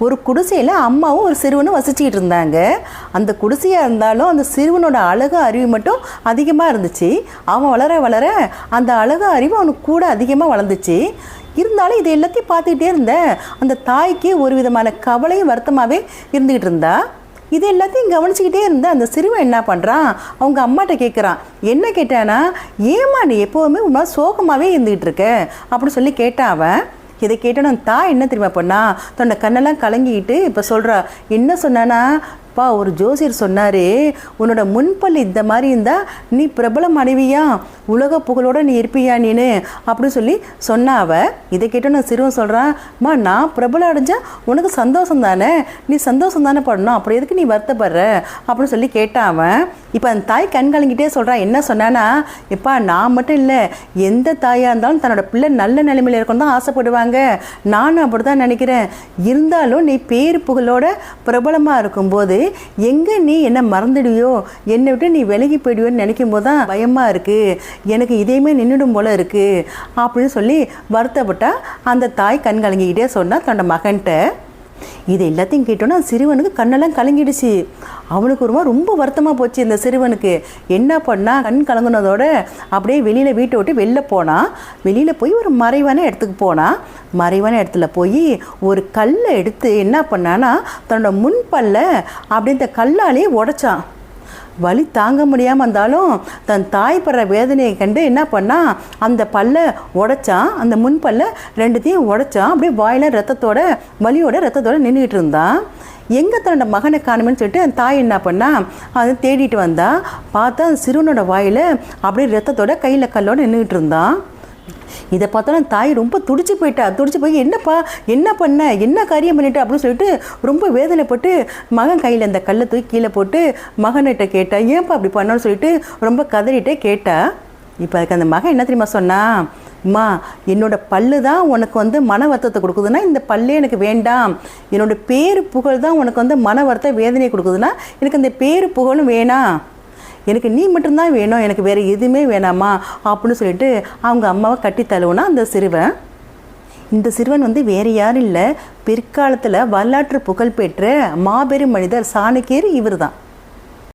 ஒரு குடிசையில் அம்மாவும் ஒரு சிறுவனும் வசிச்சுக்கிட்டு இருந்தாங்க. அந்த குடிசையாக இருந்தாலும் அந்த சிறுவனோட அழகு அறிவு மட்டும் அதிகமாக இருந்துச்சு. அவன் வளர வளர அந்த அழகு அறிவு அவனுக்கு கூட அதிகமாக வளர்ந்துச்சு. இருந்தாலும் இது எல்லாத்தையும் பார்த்துக்கிட்டே இருந்த அந்த தாய்க்கு ஒரு விதமான கவலையும் வருத்தமாகவே இருந்துக்கிட்டு இருந்தா. இது எல்லாத்தையும் கவனிச்சுக்கிட்டே இருந்த அந்த சிறுவன் என்ன பண்ணுறான், அவங்க அம்மாட்ட கேட்குறான். என்ன கேட்டானா, ஏம்மா நீ எப்போவுமே ஒரு மாதிரி சோகமாகவே இருந்துக்கிட்டு இருக்க அப்படின்னு சொல்லி கேட்டான் அவன். இதை கேட்டோன்னு தாய் என்ன தெரியுமா பண்ணா, தன்னோட கண்ணெல்லாம் கலங்கிக்கிட்டு இப்போ சொல்கிறா. என்ன சொன்னானா, பா ஒரு ஜோசியர் சொன்னார், உன்னோட முன்பல் இந்த மாதிரி இருந்தால் நீ பிரபலம் அடைவியா, உலக புகழோடு நீ இருப்பியா நீனு அப்படின்னு சொல்லி சொன்னாவ. இதை கேட்டோன்னு சிறுவன் சொல்கிறான், மா நான் பிரபலம் அடைஞ்சால் உனக்கு சந்தோஷம் தானே, நீ சந்தோஷம் தானே படணும், அப்புறம் எதுக்கு நீ வருத்தப்படுற அப்படின்னு சொல்லி கேட்டான் அவன். இப்போ அந்த தாய் கண் கலங்கிட்டே சொல்கிறான். என்ன சொன்னானா, எப்பா நான் மட்டும் இல்லை, எந்த தாயாக இருந்தாலும் தன்னோட பிள்ளை நல்ல நிலைமையில் இருக்கணும் தான் ஆசைப்படுவாங்க. நானும் அப்படி தான் நினைக்கிறேன். இருந்தாலும் நீ பேர் புகழோட பிரபலமாக இருக்கும்போது எங்கே நீ என்ன மறந்துடுவியோ, என்னை விட்டு நீ விலகி போயிடுவோன்னு நினைக்கும் போது தான் பயமாக இருக்குது, எனக்கு இதையுமே நின்றுடும் போல இருக்குது அப்படின்னு சொல்லி வருத்தப்பட்டா. அந்த தாய் கண் கலங்கிக்கிட்டே சொன்னால் தன்னோட மகன்கிட்ட. இது எல்லாத்தையும் கேட்டோன்னா சிறுவனுக்கு கண்ணெல்லாம் கலங்கிடுச்சு. அவனுக்கு ஒரு மாதிரி ரொம்ப வருத்தமாக போச்சு. இந்த சிறுவனுக்கு என்ன பண்ணால் கண் கலங்குனதோட அப்படியே வெளியில் வீட்டை விட்டு வெளில போனான். வெளியில் போய் ஒரு மறைவான இடத்துக்கு போனான். மறைவான இடத்துல போய் ஒரு கல்லை எடுத்து என்ன பண்ணான்னா தன்னோட முன்பல்ல அப்படி இந்த கல்லாலேயே உடைச்சான். வலி தாங்க முடியாமல் இருந்தாலும் தன் தாய் படுற வேதனையை கண்டு என்ன பண்ணால் அந்த பல்லை உடைச்சான். அந்த முன்பல்ல ரெண்டுத்தையும் உடைச்சான். அப்படியே வாயில் ரத்தத்தோட வலியோட ரத்தத்தோடு நின்றுக்கிட்டு இருந்தான். எங்கே தன்னோட மகனை காணுமென்னு சொல்லிட்டு அந்த தாய் என்ன பண்ணா, அதை தேடிட்டு வந்தா. பார்த்தா அந்த சிறுவனோட வாயில் அப்படியே ரத்தத்தோட கையில் கல்லோடு நின்றுக்கிட்டு இருந்தான். இதை பார்த்தோன்னா தாய் ரொம்ப துடிச்சு போயிட்டா. துடிச்சு போய் என்னப்பா என்ன பண்ண, என்ன காரியம் பண்ணிட்டு அப்படின்னு சொல்லிட்டு ரொம்ப வேதனைப்பட்டு மகன் கையில் அந்த கல்லை தூக்கி கீழே போட்டு மகன்கிட்ட கேட்டா. ஏன்ப்பா அப்படி பண்ணோன்னு சொல்லிட்டு ரொம்ப கதறிட்டே கேட்டா. இப்போ அதுக்கு அந்த மகன் என்ன தெரியுமா சொன்னா, அம்மா என்னோட பல்லு தான் உனக்கு மன வருத்தத்தை கொடுக்குதுன்னா இந்த பல்லே எனக்கு வேண்டாம், என்னோட பேரு புகழ் தான் உனக்கு மன வருத்த வேதனையை கொடுக்குதுன்னா எனக்கு அந்த பேரு புகழும் வேணாம், எனக்கு நீ மட்டும்தான் வேணும், எனக்கு வேறு எதுவுமே வேணாமா அப்படின்னு சொல்லிட்டு அவங்க அம்மாவை கட்டி தழுவுனா அந்த சிறுவன். இந்த சிறுவன் வேறு யாரும் இல்லை, பிற்காலத்தில் வரலாற்று புகழ்பெற்ற மாபெரும் மனிதர் சாணக்கியர் இவர் தான்.